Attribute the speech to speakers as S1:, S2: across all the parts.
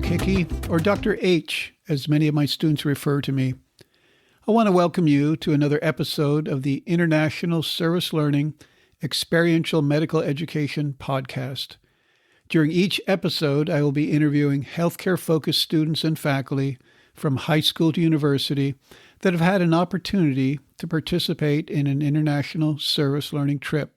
S1: Hickey, or Dr. H, as many of my students refer to me. I want to welcome you to another episode of the International Service Learning Experiential Medical Education Podcast. During each episode, I will be interviewing healthcare-focused students and faculty from high school to university that have had an opportunity to participate in an international service learning trip.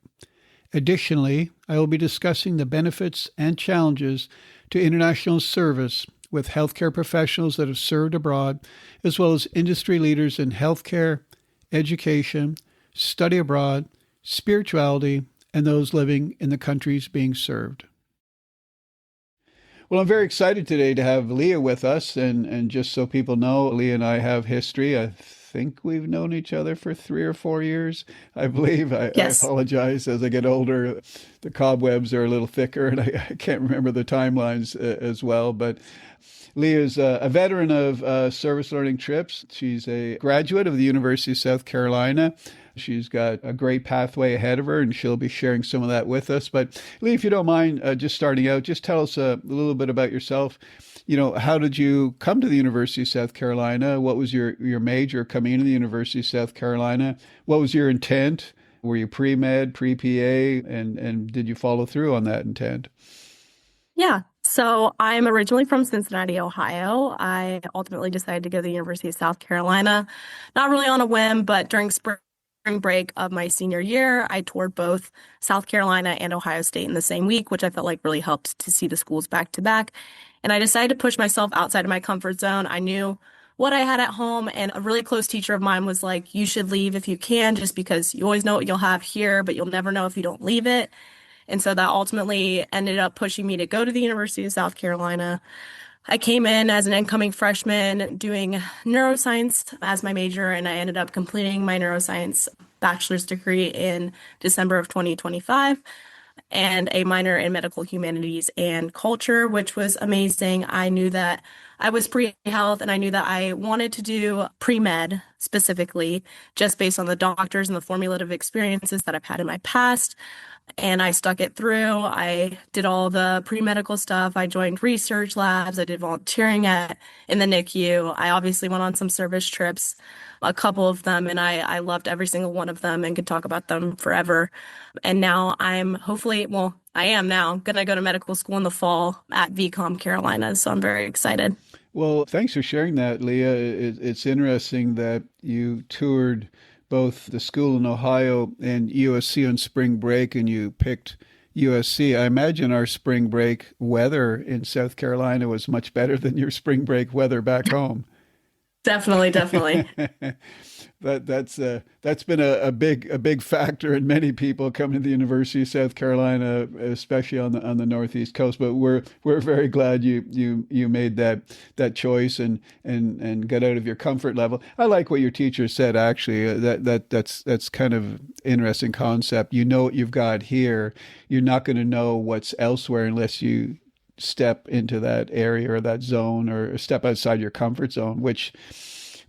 S1: Additionally, I will be discussing the benefits and challenges to international service with healthcare professionals that have served abroad, as well as industry leaders in healthcare, education, study abroad, spirituality, and those living in the countries being served. Well, I'm very excited today to have Leah with us, and just so people know, Leah and I have history. I think we've known each other for 3 or 4 years, I believe.
S2: Yes.
S1: I apologize. As I get older, the cobwebs are a little thicker, and I can't remember the timelines as well. But Leah's a veteran of service learning trips. She's a graduate of the University of South Carolina. She's got a great pathway ahead of her, and she'll be sharing some of that with us. But Leah, if you don't mind, just starting out, just tell us a little bit about yourself. You know, how did you come to the University of South Carolina? What was your major coming into the University of South Carolina? What was your intent? Were you pre-med, pre-PA, and did you follow through on that intent?
S2: Yeah. So I'm originally from Cincinnati, Ohio. I ultimately decided to go to the University of South Carolina, not really on a whim, but during spring break of my senior year, I toured both South Carolina and Ohio State in the same week, which I felt like really helped to see the schools back to back. And I decided to push myself outside of my comfort zone. I knew what I had at home, and a really close teacher of mine was like, you should leave if you can, just because you always know what you'll have here, but you'll never know if you don't leave it. And so that ultimately ended up pushing me to go to the University of South Carolina. I came in as an incoming freshman doing neuroscience as my major, and I ended up completing my neuroscience bachelor's degree in December of 2025 and a minor in medical humanities and culture, which was amazing. I knew that I was pre-health, and I knew that I wanted to do pre-med specifically, just based on the doctors and the formulative experiences that I've had in my past. And I stuck it through. I did all the pre-medical stuff. I joined research labs. I did volunteering in the NICU. I obviously went on some service trips, a couple of them, and I loved every single one of them and could talk about them forever. And now I am now going to go to medical school in the fall at VCOM Carolina. So I'm very excited.
S1: Well, thanks for sharing that, Leah. It's interesting that you toured both the school in Ohio and USC on spring break, and you picked USC. I imagine our spring break weather in South Carolina was much better than your spring break weather back home.
S2: Definitely.
S1: That's been a big factor in many people coming to the University of South Carolina, especially on the Northeast coast. But we're very glad you made that choice and got out of your comfort level. I like what your teacher said, actually. That's kind of interesting concept. You know what you've got here. You're not going to know what's elsewhere unless you step into that area or that zone or step outside your comfort zone, which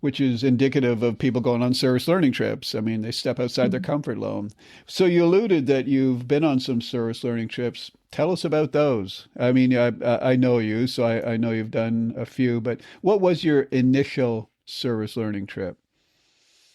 S1: is indicative of people going on service learning trips. I mean, they step outside their comfort zone. So you alluded that you've been on some service learning trips. Tell us about those. I mean, I know you, so I know you've done a few, but what was your initial service learning trip?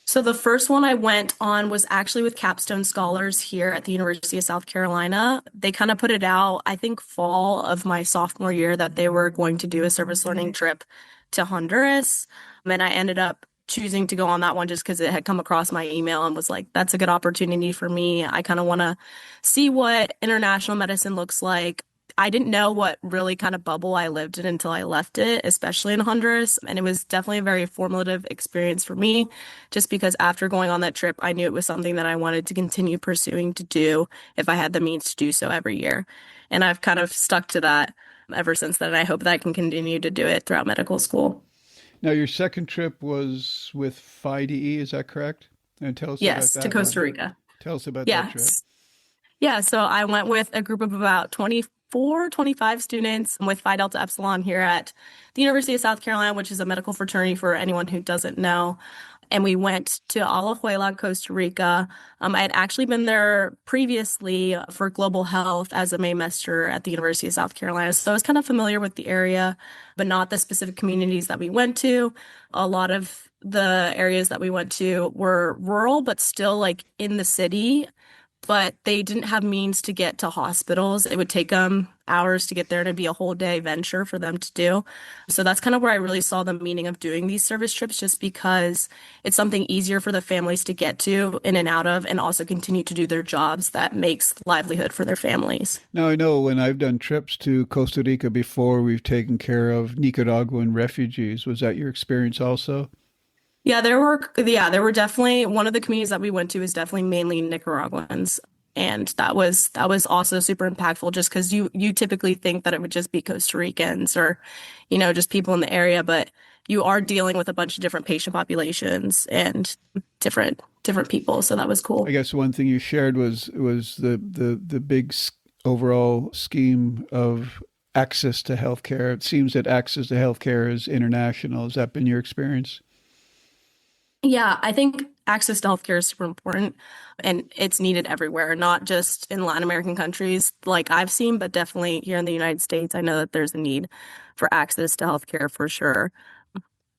S2: So the first one I went on was actually with capstone scholars here at the University of South Carolina. They kind of put it out, I think, fall of my sophomore year, that they were going to do a service learning trip to Honduras. And I ended up choosing to go on that one just because it had come across my email and was like, that's a good opportunity for me. I kind of want to see what international medicine looks like. I didn't know what really kind of bubble I lived in until I left it, especially in Honduras. And it was definitely a very formative experience for me, just because after going on that trip, I knew it was something that I wanted to continue pursuing to do if I had the means to do so every year. And I've kind of stuck to that ever since then. I hope that I can continue to do it throughout medical school.
S1: Now, your second trip was with FIDE, is that correct? And tell us
S2: Yes,
S1: about
S2: to
S1: that
S2: Costa
S1: one.
S2: Rica.
S1: Tell us about that trip.
S2: Yeah, so I went with a group of about 24, 25 students with Phi Delta Epsilon here at the University of South Carolina, which is a medical fraternity for anyone who doesn't know. and we went to Alajuela, Costa Rica. I had actually been there previously for global health as a Maymester at the University of South Carolina. So I was kind of familiar with the area, but not the specific communities that we went to. A lot of the areas that we went to were rural, but still like in the city, but they didn't have means to get to hospitals. It would take them hours to get there, and it'd be a whole day venture for them to do. So that's kind of where I really saw the meaning of doing these service trips, just because it's something easier for the families to get to in and out of, and also continue to do their jobs that makes livelihood for their families.
S1: Now, I know when I've done trips to Costa Rica before, we've taken care of Nicaraguan refugees. Was that your experience also?
S2: Yeah, there were definitely one of the communities that we went to is definitely mainly Nicaraguans. And that was also super impactful just because you typically think that it would just be Costa Ricans or, just people in the area, but you are dealing with a bunch of different patient populations and different people. So that was
S1: I
S2: cool.
S1: guess one thing you shared was the big overall scheme of access to healthcare. It seems that access to healthcare is international. Has that been your experience?
S2: Yeah, I think access to healthcare is super important and it's needed everywhere, not just in Latin American countries like I've seen, but definitely here in the United States. I know that there's a need for access to healthcare for sure.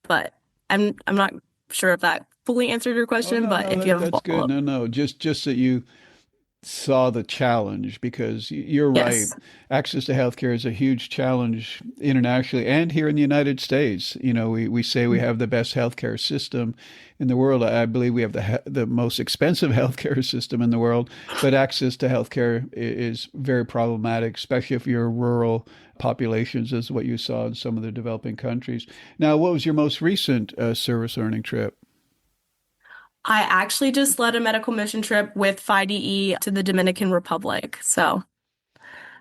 S2: But I'm not sure if that fully answered your
S1: Oh
S2: question,
S1: no,
S2: but
S1: no,
S2: if you have a
S1: that's good.
S2: follow-up.
S1: No, no, just that you saw the challenge because you're right.
S2: Yes.
S1: Access to healthcare is a huge challenge internationally and here in the United States. We say we have the best healthcare system in the world. I believe we have the most expensive healthcare system in the world, but access to healthcare is very problematic, especially if you're rural populations, as what you saw in some of the developing countries. Now, what was your most recent service learning trip?
S2: I actually just led a medical mission trip with FIDE to the Dominican Republic. So,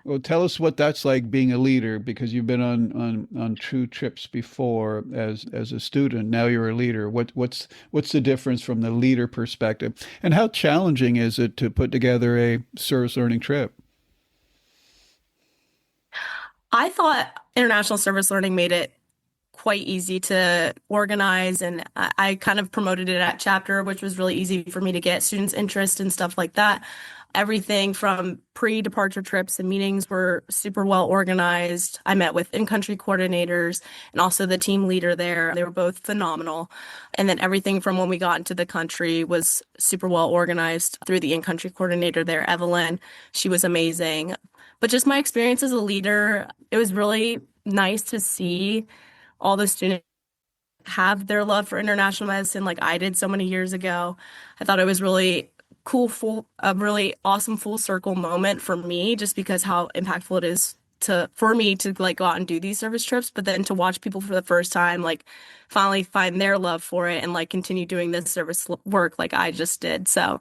S1: Well, tell us what that's like being a leader because you've been on true trips before as a student. Now you're a leader. What's the difference from the leader perspective? And how challenging is it to put together a service learning trip?
S2: I thought international service learning made it quite easy to organize, and I kind of promoted it at chapter, which was really easy for me to get students' interest and stuff like that. Everything from pre-departure trips and meetings were super well organized. I met with in-country coordinators and also the team leader there. They were both phenomenal. And then everything from when we got into the country was super well organized through the in-country coordinator there, Evelyn. She was amazing. But just my experience as a leader, it was really nice to see all the students have their love for international medicine like I did so many years ago. I thought it was really cool, a really awesome full circle moment for me, just because how impactful it is for me to like go out and do these service trips, but then to watch people for the first time, like finally find their love for it and like continue doing this service work like I just did. So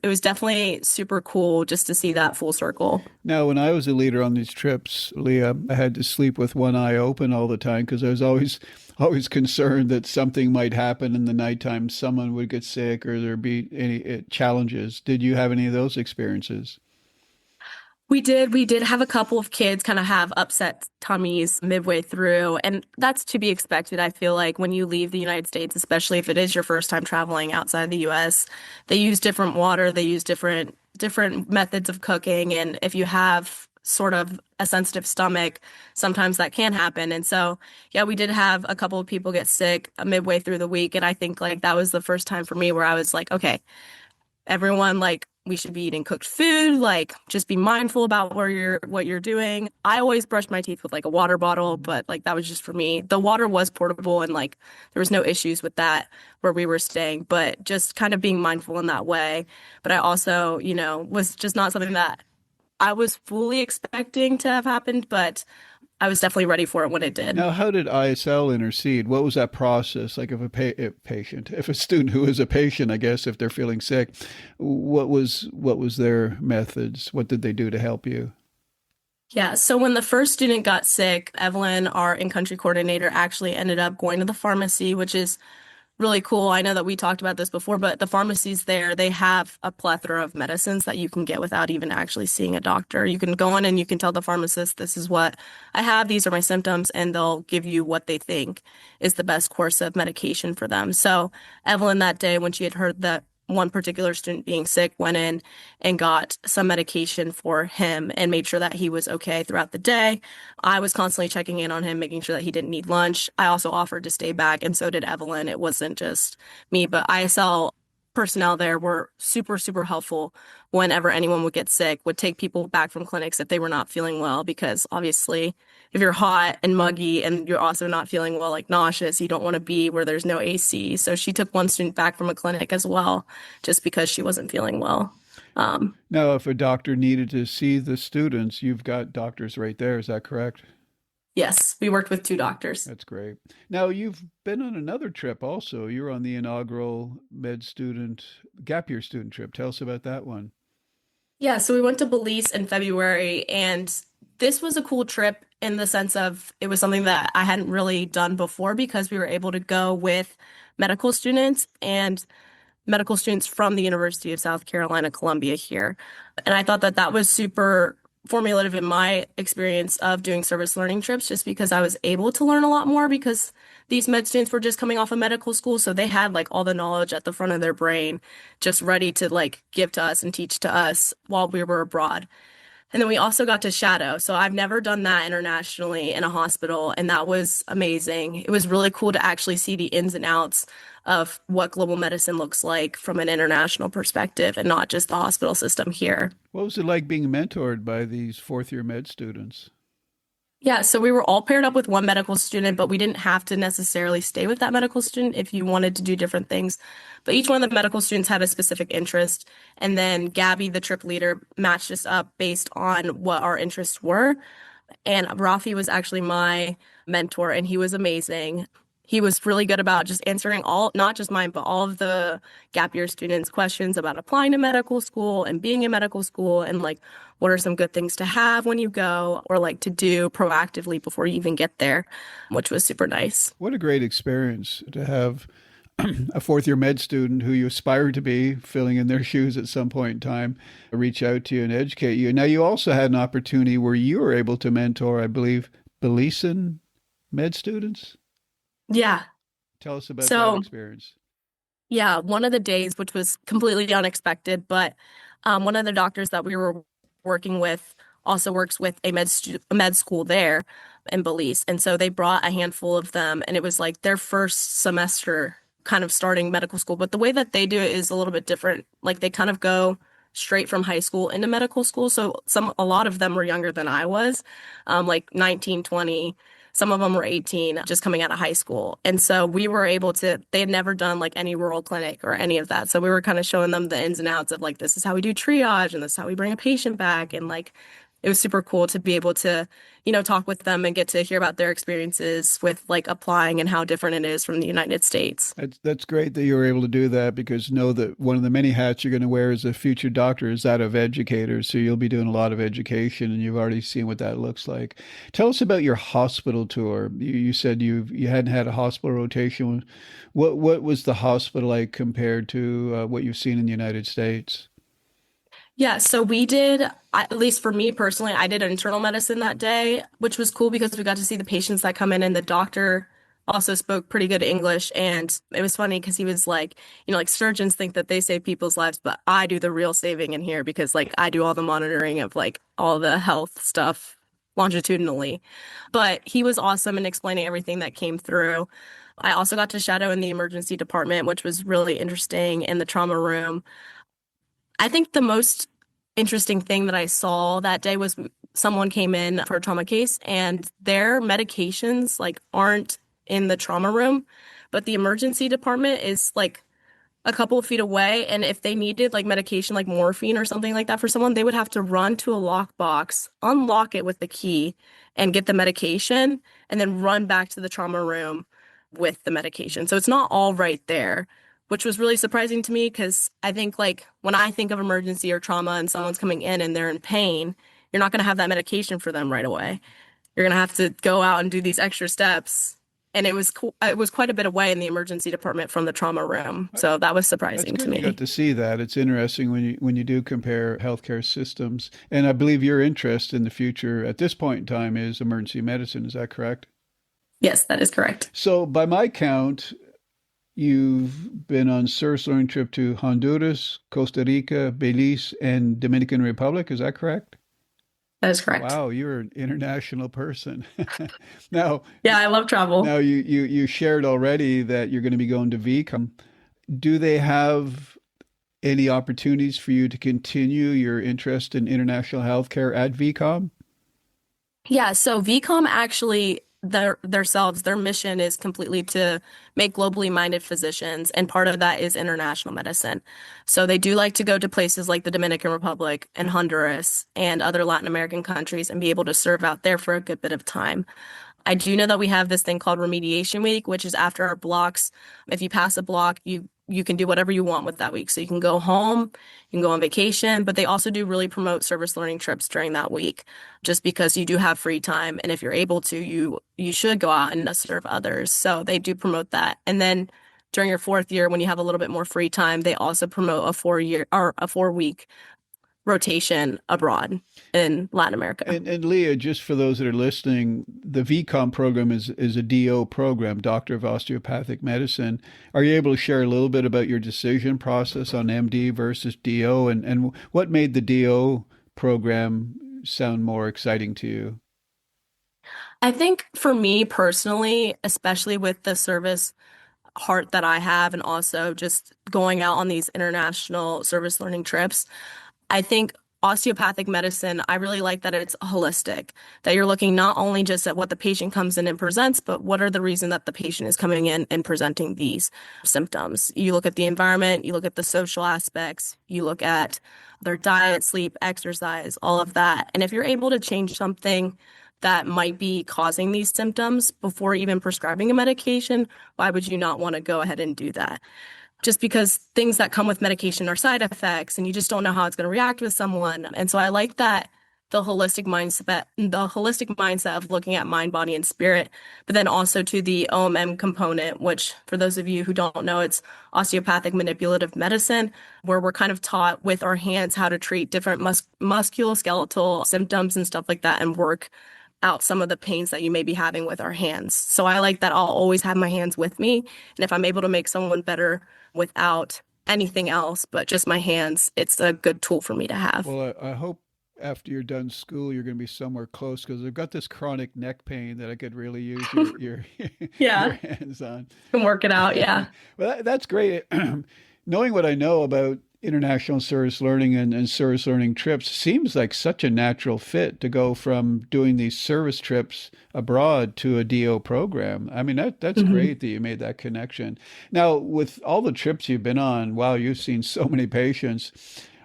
S2: it was definitely super cool just to see that full circle.
S1: Now, when I was a leader on these trips, Leah, I had to sleep with one eye open all the time because I was always concerned that something might happen in the nighttime. Someone would get sick or there'd be any challenges. Did you have any of those experiences?
S2: We did have a couple of kids kind of have upset tummies midway through, and that's to be expected. I feel like when you leave the United States, especially if it is your first time traveling outside the US, they use different water, they use different methods of cooking, and if you have sort of a sensitive stomach, sometimes that can happen. And so, yeah, we did have a couple of people get sick midway through the week, and I think like that was the first time for me where I was like, okay, everyone like we should be eating cooked food, like just be mindful about what you're doing. I always brush my teeth with like a water bottle, but like that was just for me. The water was portable and like there was no issues with that where we were staying, but just kind of being mindful in that way. But I also, was just not something that I was fully expecting to have happened, but I was definitely ready for it when it did.
S1: Now, how did ISL intercede? What was that process like if if a student who is a patient, I guess, if they're feeling sick, what was their methods? What did they do to help you?
S2: Yeah, so when the first student got sick, Evelyn, our in-country coordinator, actually ended up going to the pharmacy, which is really cool. I know that we talked about this before, but the pharmacies there, they have a plethora of medicines that you can get without even actually seeing a doctor. You can go in and you can tell the pharmacist, this is what I have, these are my symptoms, and they'll give you what they think is the best course of medication for them. So Evelyn that day, when she had heard that one particular student being sick, went in and got some medication for him and made sure that he was okay throughout the day. I was constantly checking in on him, making sure that he didn't need lunch. I also offered to stay back, and so did Evelyn. It wasn't just me, but ISL personnel there were super, super helpful whenever anyone would get sick, would take people back from clinics if they were not feeling well, because obviously if you're hot and muggy and you're also not feeling well, like nauseous, you don't want to be where there's no AC. So she took one student back from a clinic as well, just because she wasn't feeling well.
S1: Now, if a doctor needed to see the students, you've got doctors right there. Is that correct?
S2: Yes, we worked with two doctors.
S1: That's great. Now, you've been on another trip also. You were on the inaugural gap year student trip. Tell us about that one.
S2: Yeah, so we went to Belize in February, and this was a cool trip in the sense of it was something that I hadn't really done before because we were able to go with medical students and medical students from the University of South Carolina, Columbia here. And I thought that that was super formulative in my experience of doing service learning trips, just because I was able to learn a lot more because these med students were just coming off of medical school. So they had like all the knowledge at the front of their brain, just ready to like give to us and teach to us while we were abroad. And then we also got to shadow. So I've never done that internationally in a hospital, and that was amazing. It was really cool to actually see the ins and outs of what global medicine looks like from an international perspective and not just the hospital system here.
S1: What was it like being mentored by these fourth year med students?
S2: Yeah, so we were all paired up with one medical student, but we didn't have to necessarily stay with that medical student if you wanted to do different things. But each one of the medical students had a specific interest. And then Gabby, the trip leader, matched us up based on what our interests were. And Rafi was actually my mentor, and he was amazing. He was really good about just answering all, not just mine, but all of the gap year students' questions about applying to medical school and being in medical school and like what are some good things to have when you go or like to do proactively before you even get there, which was super nice.
S1: What a great experience to have a fourth year med student who you aspire to be, filling in their shoes at some point in time, reach out to you and educate you. Now, you also had an opportunity where you were able to mentor, I believe, Belizean med students.
S2: Yeah.
S1: Tell us about that
S2: So,
S1: experience.
S2: yeah, one of the days, which was completely unexpected, but one of the doctors that we were working with also works with a med school there in Belize. And so they brought a handful of them, and it was like their first semester kind of starting medical school. But the way that they do it is a little bit different. Like they kind of go straight from high school into medical school. So a lot of them were younger than I was, like 19, 20. Some of them were 18, just coming out of high school. And so we were able to, they had never done like any rural clinic or any of that. So we were kind of showing them the ins and outs of like, this is how we do triage and this is how we bring a patient back. And like, it was super cool to be able to, talk with them and get to hear about their experiences with like applying and how different it is from the United States.
S1: That's great that you were able to do that because know that one of the many hats you're going to wear as a future doctor is that of educator. So you'll be doing a lot of education and you've already seen what that looks like. Tell us about your hospital tour. You said you hadn't had a hospital rotation. What was the hospital like compared to what you've seen in the United States?
S2: Yeah, so we did, at least for me personally, I did internal medicine that day, which was cool because we got to see the patients that come in, and the doctor also spoke pretty good English. And it was funny because he was like, like surgeons think that they save people's lives, but I do the real saving in here because like I do all the monitoring of like all the health stuff longitudinally. But he was awesome in explaining everything that came through. I also got to shadow in the emergency department, which was really interesting, in the trauma room. I think the most interesting thing that I saw that day was someone came in for a trauma case and their medications like aren't in the trauma room, but the emergency department is like a couple of feet away. And if they needed like medication like morphine or something like that for someone, they would have to run to a lockbox, unlock it with the key, and get the medication, and then run back to the trauma room with the medication. So it's not all right there, which was really surprising to me because I think like when I think of emergency or trauma and someone's coming in and they're in pain, you're not going to have that medication for them right away. You're going to have to go out and do these extra steps And it was quite a bit away in the emergency department from the trauma room. So that was
S1: That's
S2: surprising to
S1: good you got
S2: me.
S1: to see that. It's interesting when you do compare healthcare systems. And I believe your interest in the future at this point in time is emergency medicine. Is that correct?
S2: Yes, that is correct.
S1: So by my count, you've been on service learning trip to Honduras, Costa Rica, Belize, and Dominican Republic. Is that correct?
S2: That is correct.
S1: Wow, you're an international person. Now,
S2: Yeah, I love travel.
S1: now you shared already that you're going to be going to VCOM. Do they have any opportunities for you to continue your interest in international healthcare at VCOM?
S2: Yeah, so VCOM actually their mission is completely to make globally minded physicians, and part of that is international medicine. So they do like to go to places like the Dominican Republic and Honduras and other Latin American countries and be able to serve out there for a good bit of time. I do know that we have this thing called remediation week, which is after our blocks. If you pass a block, you can do whatever you want with that week. So you can go home, you can go on vacation, but they also do really promote service learning trips during that week, just because you do have free time. And if you're able to, you should go out and serve others. So they do promote that. And then during your fourth year, when you have a little bit more free time, they also promote a 4 year or a 4 week rotation abroad in Latin America.
S1: And Leah, just for those that are listening, the VCOM program is a DO program, Doctor of Osteopathic Medicine. Are you able to share a little bit about your decision process on MD versus DO and what made the DO program sound more exciting to you?
S2: I think for me personally, especially with the service heart that I have, and also just going out on these international service learning trips, I think osteopathic medicine, I really like that it's holistic, that you're looking not only just at what the patient comes in and presents, but what are the reason that the patient is coming in and presenting these symptoms. You look at the environment, you look at the social aspects, you look at their diet, sleep, exercise, all of that. And if you're able to change something that might be causing these symptoms before even prescribing a medication, why would you not want to go ahead and do that? Just because things that come with medication are side effects and you just don't know how it's going to react with someone. And so I like that the holistic mindset of looking at mind, body, and spirit, but then also to the OMM component, which for those of you who don't know, it's osteopathic manipulative medicine, where we're kind of taught with our hands how to treat different musculoskeletal symptoms and stuff like that and work out some of the pains that you may be having with our hands. So I like that I'll always have my hands with me. And if I'm able to make someone better without anything else but just my hands, it's a good tool for me to have.
S1: Well, I hope after you're done school, you're going to be somewhere close because I've got this chronic neck pain that I could really use your your
S2: Yeah,
S1: hands on.
S2: can work it out. Yeah.
S1: Well, that's great. Knowing what I know about international service learning and service learning trips seems like such a natural fit to go from doing these service trips abroad to a DO program. I mean, that's
S2: Mhm.
S1: great that you made that connection. Now, with all the trips you've been on, wow, you've seen so many patients.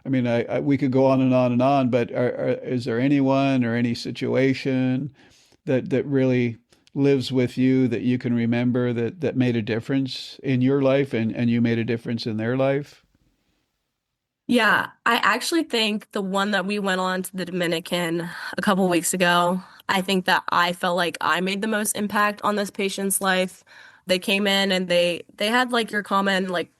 S1: I mean, we could go on and on and on, but is there anyone or any situation that really lives with you that you can remember that made a difference in your life and you made a difference in their life?
S2: Yeah, I actually think the one that we went on to the Dominican a couple weeks ago, I think that I felt like I made the most impact on this patient's life. They came in and they had like your common like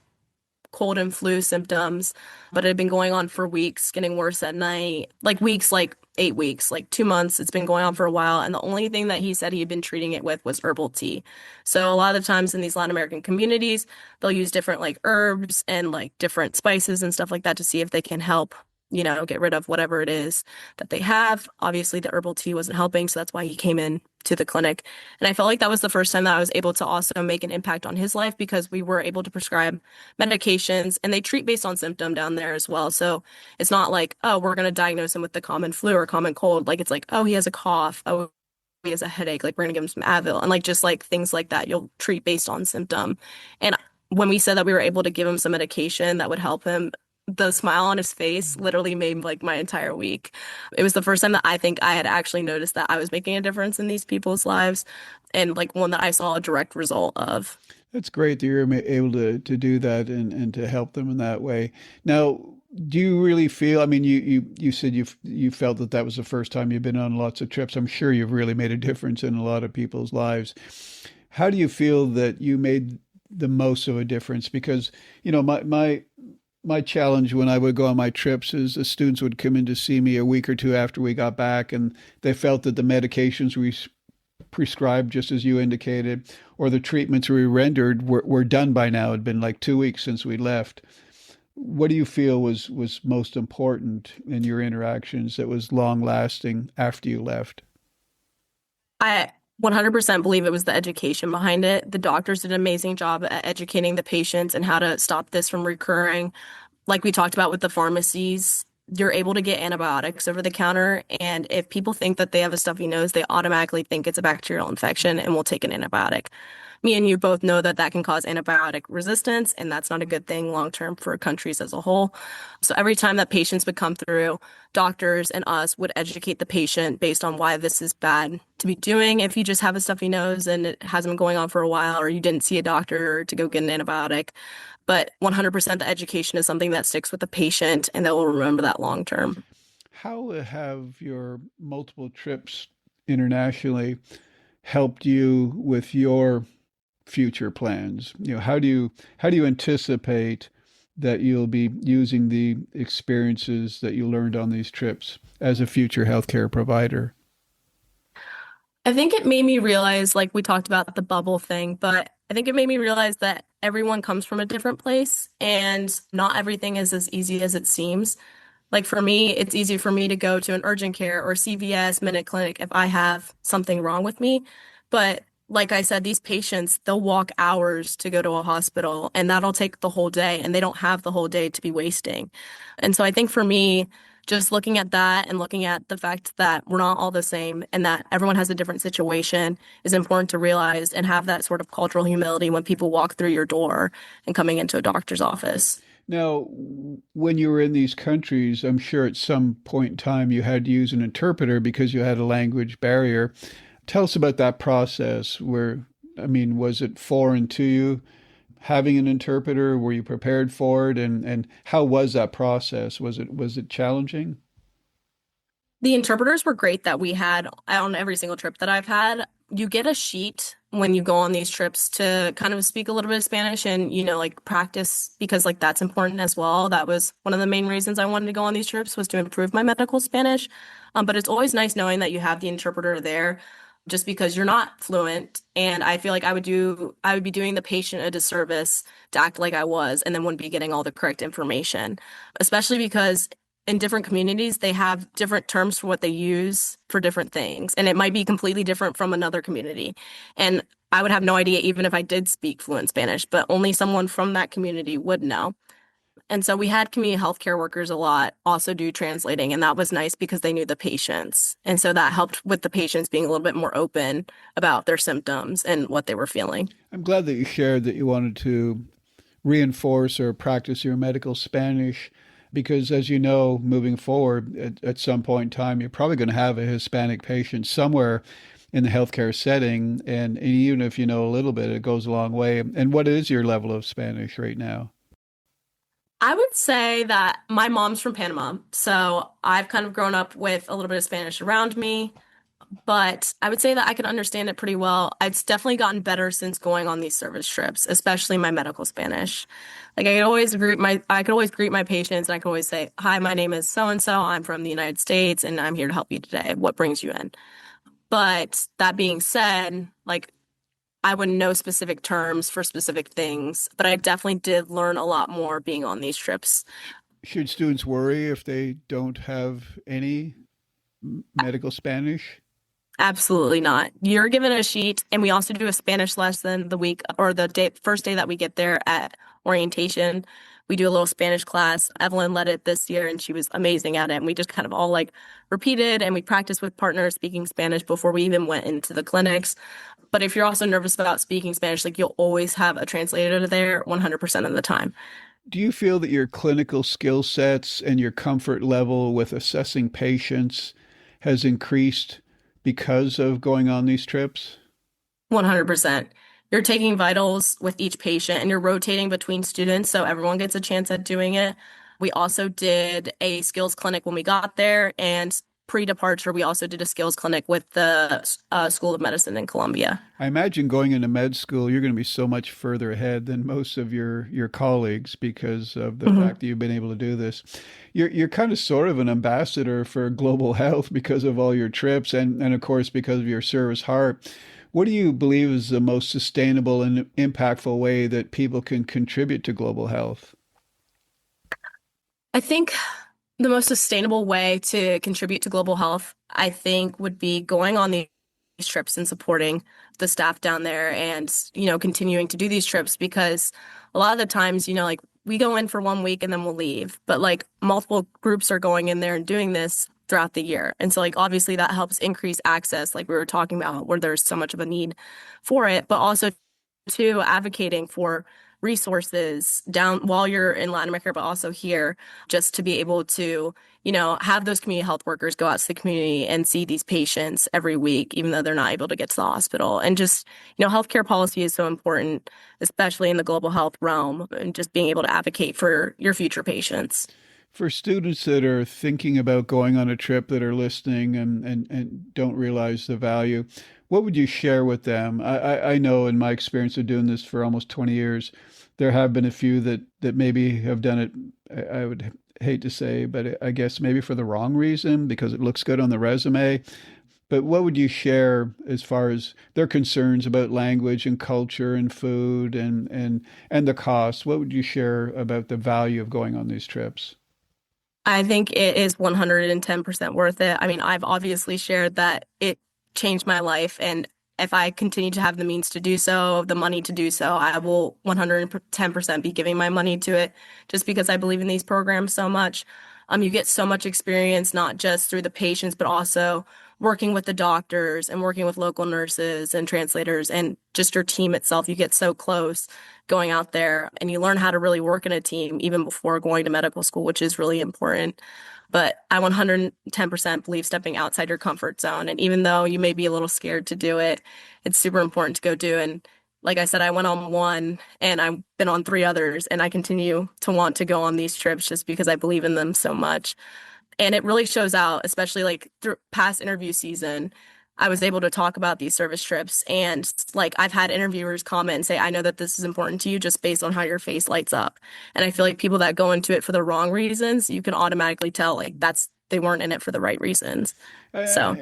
S2: cold and flu symptoms, but it had been going on for weeks, getting worse at night, like weeks, like 8 weeks, like 2 months. It's been going on for a while. And the only thing that he said he had been treating it with was herbal tea. So a lot of the times in these Latin American communities, they'll use different like herbs and like different spices and stuff like that to see if they can help, get rid of whatever it is that they have. Obviously, the herbal tea wasn't helping. So that's why he came in to the clinic. And I felt like that was the first time that I was able to also make an impact on his life because we were able to prescribe medications and they treat based on symptom down there as well. So it's not like, oh, we're going to diagnose him with the common flu or common cold. Like it's like, oh, he has a cough. Oh, he has a headache. Like we're going to give him some Advil and like just like things like that. You'll treat based on symptom. And when we said that we were able to give him some medication that would help him, the smile on his face literally made like my entire week. It was the first time that I think I had actually noticed that I was making a difference in these people's lives and like one that I saw a direct result of.
S1: That's great that you're able to do that and to help them in that way. Now, do you really feel, I mean, you said you felt that that was the first time you've been on lots of trips. I'm sure you've really made a difference in a lot of people's lives. How do you feel that you made the most of a difference? Because, my challenge when I would go on my trips is the students would come in to see me a week or two after we got back, and they felt that the medications we prescribed, just as you indicated, or the treatments we rendered were done by now. It had been like 2 weeks since we left. What do you feel was most important in your interactions that was long lasting after you left?
S2: I 100% believe it was the education behind it. The doctors did an amazing job at educating the patients and how to stop this from recurring. Like we talked about with the pharmacies, you're able to get antibiotics over the counter. And if people think that they have a stuffy nose, they automatically think it's a bacterial infection and will take an antibiotic. Me and you both know that that can cause antibiotic resistance, and that's not a good thing long term for countries as a whole. So every time that patients would come through, doctors and us would educate the patient based on why this is bad to be doing. If you just have a stuffy nose and it hasn't been going on for a while, or you didn't see a doctor to go get an antibiotic, but 100% the education is something that sticks with the patient and that will remember that long term.
S1: How have your multiple trips internationally helped you with your future plans? How do you anticipate that you'll be using the experiences that you learned on these trips as a future healthcare provider?
S2: I think it made me realize, like we talked about the bubble thing, but I think it made me realize that everyone comes from a different place and not everything is as easy as it seems. Like for me, it's easy for me to go to an urgent care or CVS Minute Clinic if I have something wrong with me. But like I said, these patients, they'll walk hours to go to a hospital and that'll take the whole day and they don't have the whole day to be wasting. And so I think for me, just looking at that and looking at the fact that we're not all the same and that everyone has a different situation is important to realize and have that sort of cultural humility when people walk through your door and coming into a doctor's office.
S1: Now, when you were in these countries, I'm sure at some point in time you had to use an interpreter because you had a language barrier. Tell us about that process I mean, was it foreign to you having an interpreter? Were you prepared for it? And how was that process? Was it challenging?
S2: The interpreters were great that we had on every single trip that I've had. You get a sheet when you go on these trips to kind of speak a little bit of Spanish and, like practice because like that's important as well. That was one of the main reasons I wanted to go on these trips was to improve my medical Spanish. But it's always nice knowing that you have the interpreter there just because you're not fluent. And I feel like I would be doing the patient a disservice to act like I was and then wouldn't be getting all the correct information, especially because in different communities, they have different terms for what they use for different things. And it might be completely different from another community. And I would have no idea even if I did speak fluent Spanish, but only someone from that community would know. And so we had community healthcare workers a lot also do translating, and that was nice because they knew the patients. And so that helped with the patients being a little bit more open about their symptoms and what they were feeling.
S1: I'm glad that you shared that you wanted to reinforce or practice your medical Spanish because, as you know, moving forward, at some point in time, you're probably going to have a Hispanic patient somewhere in the healthcare setting. And even if you know a little bit, it goes a long way. And what is your level of Spanish right now?
S2: I would say that my mom's from Panama, so I've kind of grown up with a little bit of Spanish around me. But I would say that I can understand it pretty well. It's definitely gotten better since going on these service trips, especially my medical Spanish. Like I could always greet my patients and I could always say, "Hi, my name is so and so. I'm from the United States and I'm here to help you today. What brings you in?" But that being said, like I wouldn't know specific terms for specific things, but I definitely did learn a lot more being on these trips.
S1: Should students worry if they don't have any medical Spanish?
S2: Absolutely not. You're given a sheet, and we also do a Spanish lesson the week or the day, first day that we get there at orientation. We do a little Spanish class. Evelyn led it this year, and she was amazing at it. And we just kind of all like repeated, and we practiced with partners speaking Spanish before we even went into the clinics. But if you're also nervous about speaking Spanish, like you'll always have a translator there 100% of the time.
S1: Do you feel that your clinical skill sets and your comfort level with assessing patients has increased because of going on these trips?
S2: 100%. You're taking vitals with each patient and you're rotating between students so everyone gets a chance at doing it. We also did a skills clinic when we got there, and pre-departure, we also did a skills clinic with the School of Medicine in Columbia.
S1: I imagine going into med school, you're going to be so much further ahead than most of your colleagues because of the
S2: Mhm.
S1: fact that you've been able to do this. You're kind of sort of an ambassador for global health because of all your trips and of course because of your service heart. What do you believe is the most sustainable and impactful way that people can contribute to global health?
S2: I think the most sustainable way to contribute to global health, I think, would be going on these trips and supporting the staff down there and, continuing to do these trips because a lot of the times, like we go in for 1 week and then we'll leave, but like multiple groups are going in there and doing this throughout the year. And so like obviously that helps increase access, like we were talking about, where there's so much of a need for it, but also to advocating for resources down while you're in Latin America, but also here, just to be able to, have those community health workers go out to the community and see these patients every week, even though they're not able to get to the hospital. And just, healthcare policy is so important, especially in the global health realm, and just being able to advocate for your future patients.
S1: For students that are thinking about going on a trip that are listening and don't realize the value, what would you share with them? I know in my experience of doing this for almost 20 years, there have been a few that maybe have done it, I would hate to say, but I guess maybe for the wrong reason because it looks good on the resume. But what would you share as far as their concerns about language and culture and food and the cost? What would you share about the value of going on these trips?
S2: I think it is 110% worth it. I mean, I've obviously shared that it changed my life. And if I continue to have the means to do so, the money to do so, I will 110% be giving my money to it just because I believe in these programs so much. You get so much experience, not just through the patients, but also working with the doctors and working with local nurses and translators and just your team itself. You get so close going out there and you learn how to really work in a team even before going to medical school, which is really important. But I 110% believe stepping outside your comfort zone. And even though you may be a little scared to do it, it's super important to go do. And like I said, I went on one and I've been on 3 others, and I continue to want to go on these trips just because I believe in them so much. And it really shows out, especially like through past interview season. I was able to talk about these service trips, and like I've had interviewers comment and say, I know that this is important to you just based on how your face lights up. And I feel like people that go into it for the wrong reasons, you can automatically tell like they weren't in it for the right reasons. So.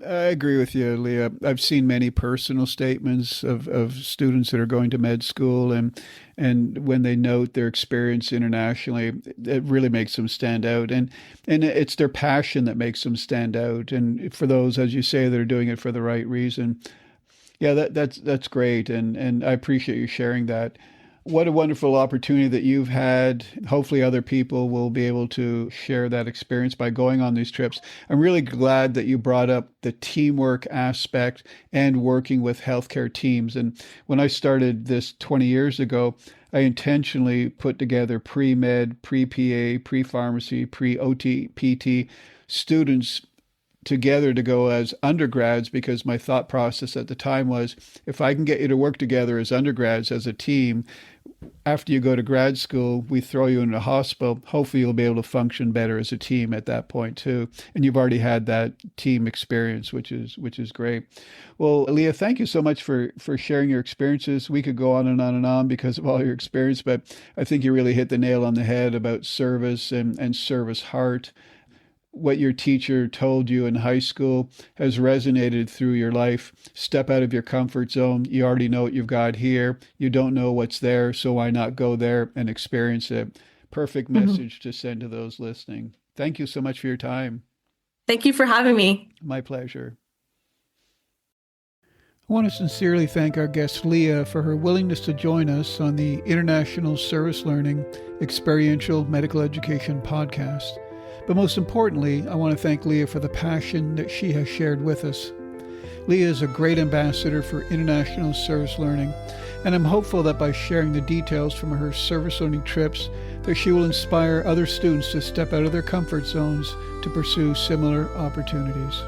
S1: I agree with you, Leah. I've seen many personal statements of students that are going to med school, and when they note their experience internationally, it really makes them stand out. And it's their passion that makes them stand out. And for those, as you say, that are doing it for the right reason, yeah, that's great. And I appreciate you sharing that. What a wonderful opportunity that you've had. Hopefully other people will be able to share that experience by going on these trips. I'm really glad that you brought up the teamwork aspect and working with healthcare teams. And when I started this 20 years ago, I intentionally put together pre-med, pre-PA, pre-pharmacy, pre-OT, PT students together to go as undergrads because my thought process at the time was if I can get you to work together as undergrads as a team, after you go to grad school, we throw you in a hospital. Hopefully you'll be able to function better as a team at that point too. And you've already had that team experience, which is great. Well, Leah, thank you so much for sharing your experiences. We could go on and on and on because of all your experience, but I think you really hit the nail on the head about service and service heart. What your teacher told you in high school has resonated through your life. Step out of your comfort zone. You already know what you've got here. You don't know what's there, so why not go there and experience it? Perfect message to send to those listening. Thank you so much for your time.
S2: Thank you for having me.
S1: My pleasure. I want to sincerely thank our guest Leah for her willingness to join us on the International Service Learning Experiential Medical Education podcast. But most importantly, I want to thank Leah for the passion that she has shared with us. Leah is a great ambassador for international service learning, and I'm hopeful that by sharing the details from her service learning trips, that she will inspire other students to step out of their comfort zones to pursue similar opportunities.